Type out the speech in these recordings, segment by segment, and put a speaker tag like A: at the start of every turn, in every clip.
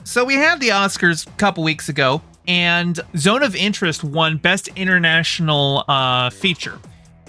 A: So we had the Oscars a couple weeks ago, and Zone of Interest won Best International Feature,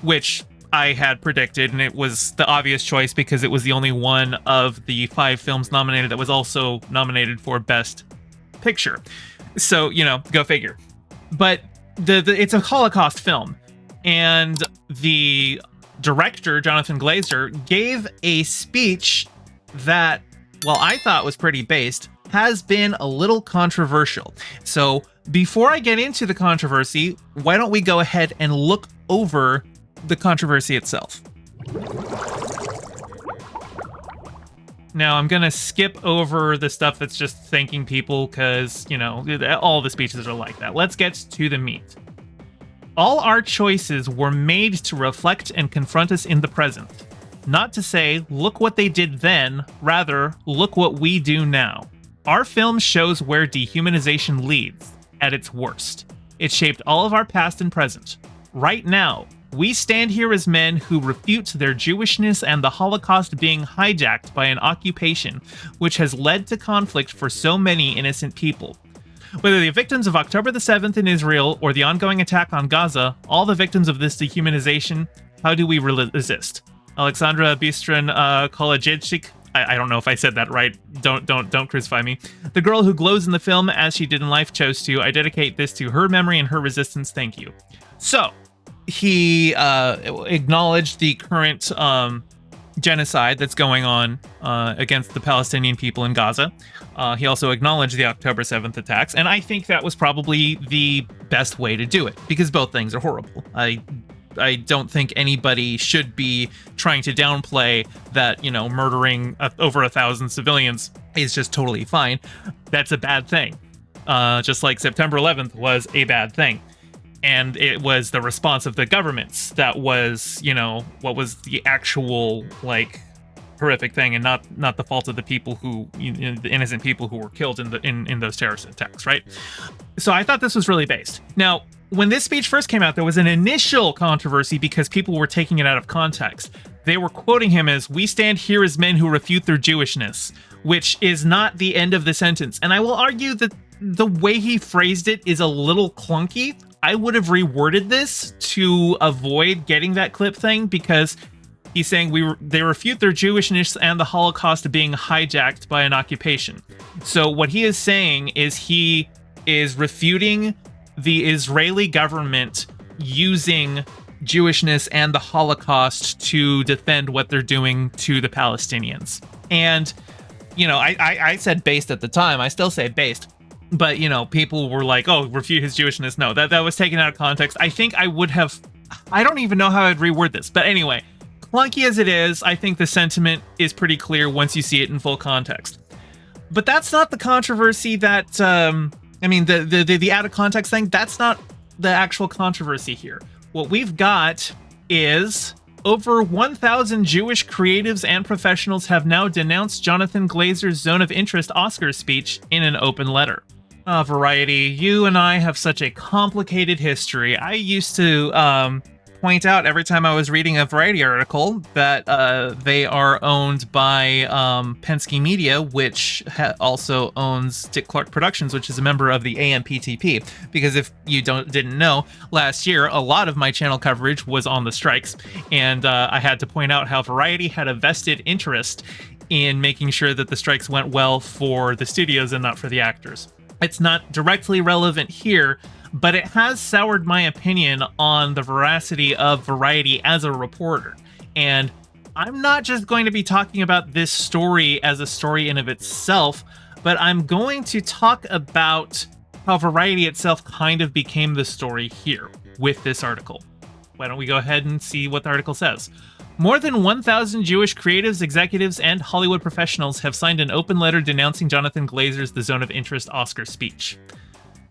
A: which I had predicted, and it was the obvious choice because it was the only one of the 5 films nominated that was also nominated for Best Picture. So, go figure. But it's a Holocaust film, and the director, Jonathan Glazer, gave a speech that, while I thought was pretty based, has been a little controversial. So before I get into the controversy, why don't we go ahead and look over the controversy itself. Now, I'm going to skip over the stuff that's just thanking people because, all the speeches are like that. Let's get to the meat. All our choices were made to reflect and confront us in the present. Not to say, look what they did then, rather, look what we do now. Our film shows where dehumanization leads, at its worst. It shaped all of our past and present. Right now, we stand here as men who refute their Jewishness and the Holocaust being hijacked by an occupation which has led to conflict for so many innocent people. Whether the victims of October the 7th in Israel or the ongoing attack on Gaza, all the victims of this dehumanization, how do we resist? Alexandra Bistrin Kolodziejczyk, I don't know if I said that right. Don't crucify me. The girl who glows in the film as she did in life chose to. I dedicate this to her memory and her resistance. Thank you. So, he acknowledged the current genocide that's going on against the Palestinian people in Gaza. He also acknowledged the October 7th attacks, and I think that was probably the best way to do it, because both things are horrible. I don't think anybody should be trying to downplay that, murdering over 1,000 civilians is just totally fine. That's a bad thing. Just like September 11th was a bad thing. And it was the response of the governments that was, what was the actual, horrific thing, and not the fault of the people who, the innocent people who were killed in those terrorist attacks, right? So I thought this was really based. Now, when this speech first came out, there was an initial controversy because people were taking it out of context. They were quoting him as, "We stand here as men who refute their Jewishness," which is not the end of the sentence. And I will argue that the way he phrased it is a little clunky. I would have reworded this to avoid getting that clip thing, because he's saying they refute their Jewishness and the Holocaust being hijacked by an occupation. So what he is saying is he is refuting the Israeli government using Jewishness and the Holocaust to defend what they're doing to the Palestinians. And, I said based at the time. I still say based. But, people were like, oh, refute his Jewishness. No, that was taken out of context. I think I would have... I don't even know how I'd reword this. But anyway, clunky as it is, I think the sentiment is pretty clear once you see it in full context. But that's not the controversy that... the out of context thing, that's not the actual controversy here. What we've got is over 1,000 Jewish creatives and professionals have now denounced Jonathan Glazer's Zone of Interest Oscars speech in an open letter. Variety, you and I have such a complicated history. I used to point out every time I was reading a Variety article that they are owned by Penske Media, which also owns Dick Clark Productions, which is a member of the AMPTP. Because if you didn't know, last year a lot of my channel coverage was on the strikes, and I had to point out how Variety had a vested interest in making sure that the strikes went well for the studios and not for the actors. It's not directly relevant here, but it has soured my opinion on the veracity of Variety as a reporter. And I'm not just going to be talking about this story as a story in of itself, but I'm going to talk about how Variety itself kind of became the story here with this article. Why don't we go ahead and see what the article says? More than 1,000 Jewish creatives, executives, and Hollywood professionals have signed an open letter denouncing Jonathan Glazer's The Zone of Interest Oscar speech.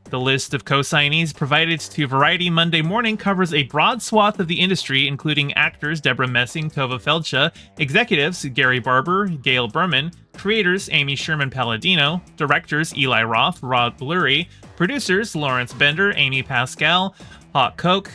A: The list of co-signees provided to Variety Monday morning covers a broad swath of the industry, including actors Deborah Messing, Tova Feldsha, executives Gary Barber, Gail Berman, creators Amy Sherman-Palladino, directors Eli Roth, Rod Lurie, producers Lawrence Bender, Amy Pascal, Hawk Koch,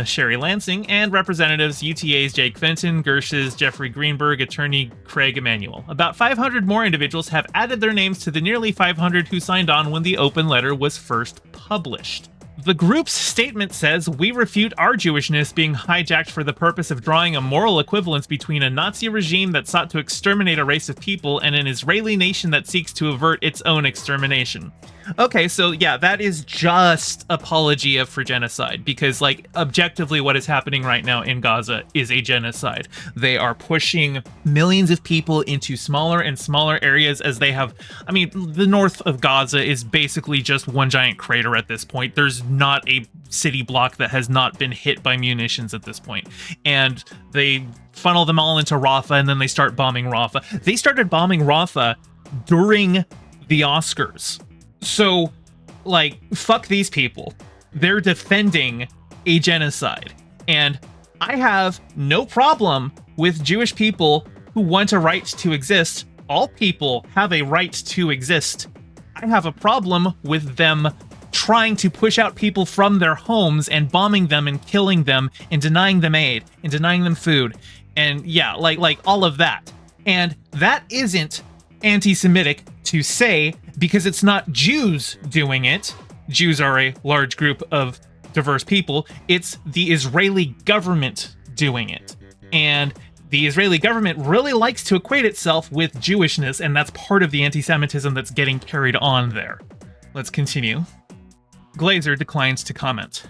A: Sherry Lansing, and Representatives UTA's Jake Fenton, Gersh's Jeffrey Greenberg, Attorney Craig Emanuel. About 500 more individuals have added their names to the nearly 500 who signed on when the open letter was first published. The group's statement says, "We refute our Jewishness being hijacked for the purpose of drawing a moral equivalence between a Nazi regime that sought to exterminate a race of people and an Israeli nation that seeks to avert its own extermination." Okay, so yeah, that is just apologia for genocide, because like objectively what is happening right now in Gaza is a genocide. They are pushing millions of people into smaller and smaller areas as they have, I mean, the north of Gaza is basically just one giant crater at this point. There's not a city block that has not been hit by munitions at this point. And they funnel them all into Rafah, and then they start bombing Rafah. They started bombing Rafah during the Oscars. So, like, fuck these people. They're defending a genocide. And I have no problem with Jewish people who want a right to exist. All people have a right to exist. I have a problem with them trying to push out people from their homes and bombing them and killing them and denying them aid and denying them food. And yeah, like all of that. And that isn't anti-Semitic to say, because it's not Jews doing it. Jews are a large group of diverse people. It's the Israeli government doing it. And the Israeli government really likes to equate itself with Jewishness, and that's part of the anti-Semitism that's getting carried on there. Let's continue. Glazer declines to comment.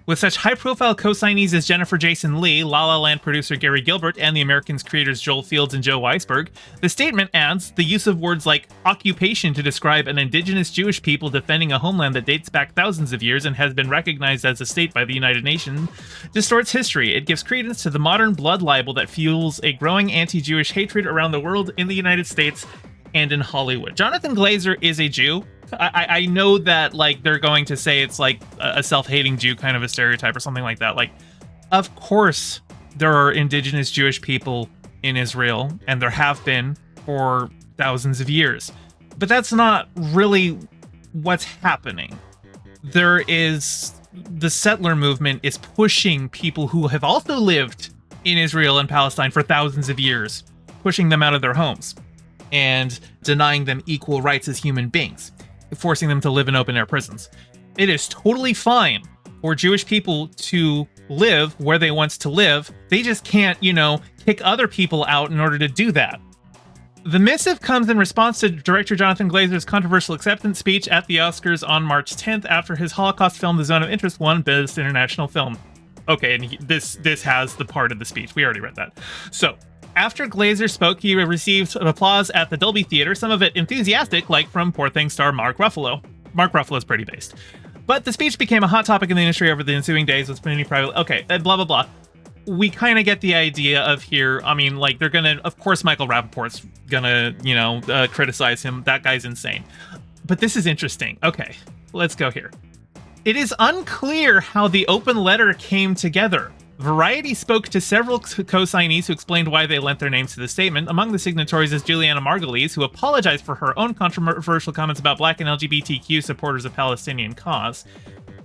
A: With such high-profile co-signees as Jennifer Jason Leigh, La La Land producer Gary Gilbert, and The Americans creators Joel Fields and Joe Weisberg, the statement adds the use of words like occupation to describe an indigenous Jewish people defending a homeland that dates back thousands of years and has been recognized as a state by the United Nations distorts history. It gives credence to the modern blood libel that fuels a growing anti-Jewish hatred around the world, in the United States and in Hollywood. Jonathan Glazer is a Jew. I know that, like, they're going to say it's like a self-hating Jew kind of a stereotype or something like that. Like, of course there are indigenous Jewish people in Israel, and there have been for thousands of years. But that's not really what's happening. There is, the settler movement is pushing people who have also lived in Israel and Palestine for thousands of years, pushing them out of their homes and denying them equal rights as human beings, forcing them to live in open-air prisons. It is totally fine for Jewish people to live where they want to live. They just can't, kick other people out in order to do that. The missive comes in response to director Jonathan Glazer's controversial acceptance speech at the Oscars on March 10th after his Holocaust film The Zone of Interest won Best International Film. Okay, and this has the part of the speech. We already read that. So, after Glazer spoke, he received applause at the Dolby Theater, some of it enthusiastic, like from Poor Things star Mark Ruffalo. Mark Ruffalo's pretty based. But the speech became a hot topic in the industry over the ensuing days with many private... Okay, blah, blah, blah. We kind of get the idea of here. I mean, like, they're gonna... Of course, Michael Rappaport's gonna, criticize him. That guy's insane. But this is interesting. Okay, let's go here. It is unclear how the open letter came together. Variety spoke to several co-signees who explained why they lent their names to the statement. Among the signatories is Juliana Margulies, who apologized for her own controversial comments about Black and LGBTQ supporters of Palestinian cause.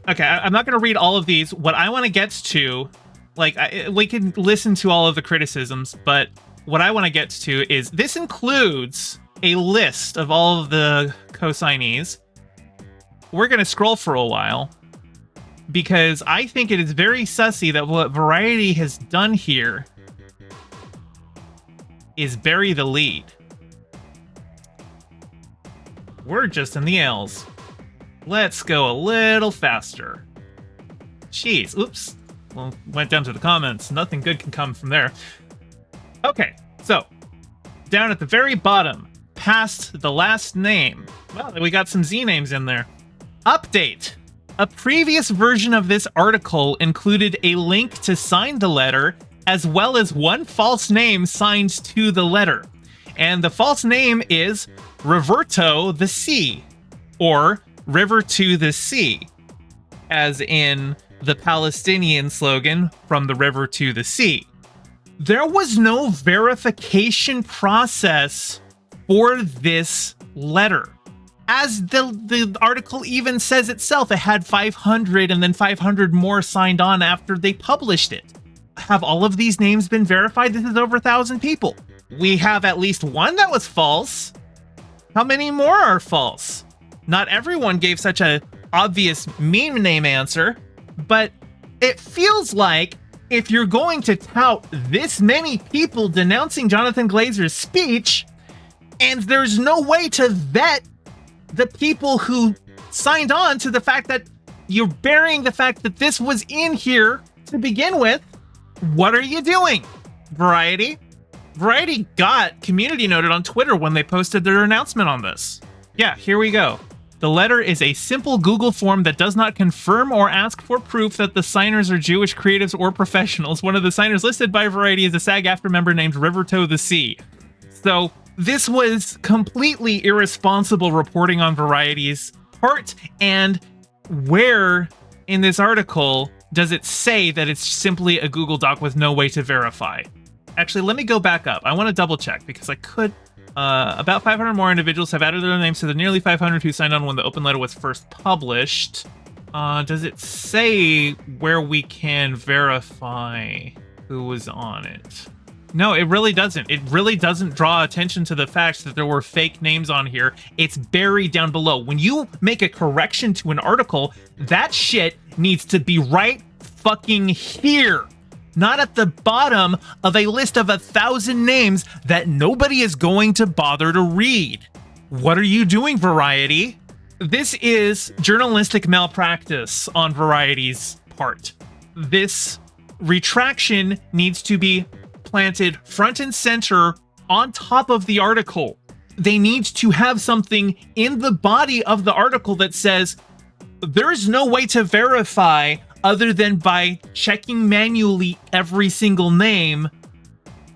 A: Okay, I'm not going to read all of these. What I want to get to, we can listen to all of the criticisms, but what I want to get to is this includes a list of all of the co-signees. We're going to scroll for a while, because I think it is very sussy that what Variety has done here is bury the lead. We're just in the L's. Let's go a little faster. Jeez, oops. Well, went down to the comments. Nothing good can come from there. Okay, so down at the very bottom, past the last name. Well, we got some Z names in there. Update. A previous version of this article included a link to sign the letter, as well as one false name signed to the letter. And the false name is Riverto the Sea, or River to the Sea, as in the Palestinian slogan, from the river to the sea. There was no verification process for this letter. As the article even says itself, it had 500 and then 500 more signed on after they published it. Have all of these names been verified? This is over 1,000 people. We have at least one that was false. How many more are false? Not everyone gave such a obvious meme name answer, but it feels like if you're going to tout this many people denouncing Jonathan Glazer's speech, and there's no way to vet the people who signed on to the fact that you're burying the fact that this was in here to begin with, what are you doing, Variety? Variety got community noted on Twitter when they posted their announcement on this. Yeah, here we go. The letter is a simple Google form that does not confirm or ask for proof that the signers are Jewish creatives or professionals. One of the signers listed by Variety is a SAG-AFTRA member named Rivertoe the Sea. So this was completely irresponsible reporting on Variety's part. And where in this article does it say that it's simply a Google Doc with no way to verify? Actually, let me go back up. I want to double check because I could. About 500 more individuals have added their names to the nearly 500 who signed on when the open letter was first published. Does it say where we can verify who was on it? No, it really doesn't. It really doesn't draw attention to the fact that there were fake names on here. It's buried down below. When you make a correction to an article, that shit needs to be right fucking here. Not at the bottom of a list of 1,000 names that nobody is going to bother to read. What are you doing, Variety? This is journalistic malpractice on Variety's part. This retraction needs to be planted front and center on top of the article. They need to have something in the body of the article that says, there's no way to verify other than by checking manually every single name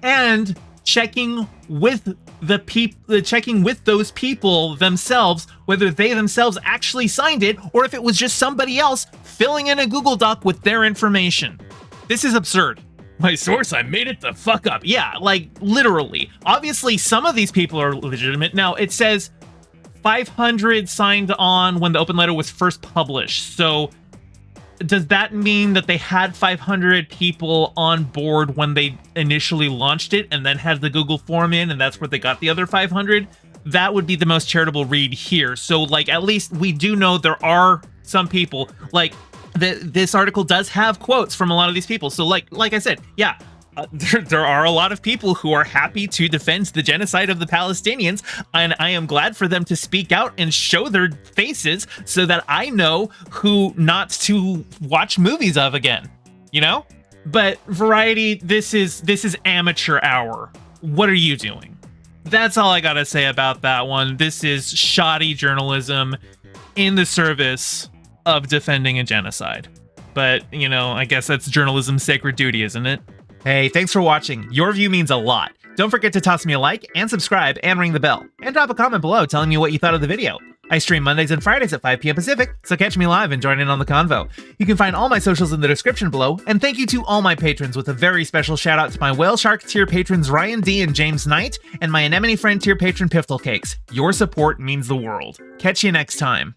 A: and checking with those people themselves, whether they themselves actually signed it or if it was just somebody else filling in a Google Doc with their information. This is absurd. My source, I made it the fuck up. Yeah, like literally. Obviously, some of these people are legitimate. Now, it says 500 signed on when the open letter was first published. So does that mean that they had 500 people on board when they initially launched it and then had the Google form in and that's where they got the other 500? That would be the most charitable read here. So like, at least we do know there are some people, like this article does have quotes from a lot of these people. So like I said, yeah, there are a lot of people who are happy to defend the genocide of the Palestinians, and I am glad for them to speak out and show their faces so that I know who not to watch movies of again, you know? But Variety, this is amateur hour. What are you doing? That's all I gotta say about that one. This is shoddy journalism in the service of defending a genocide. But, you know, I guess that's journalism's sacred duty, isn't it? Hey, thanks for watching. Your view means a lot. Don't forget to toss me a like and subscribe and ring the bell. And drop a comment below telling me what you thought of the video. I stream Mondays and Fridays at 5 p.m. Pacific, so catch me live and join in on the convo. You can find all my socials in the description below, and thank you to all my patrons with a very special shout out to my Whale Shark tier patrons Ryan D and James Knight, and my Anemone Friend tier patron Piftle Cakes. Your support means the world. Catch you next time.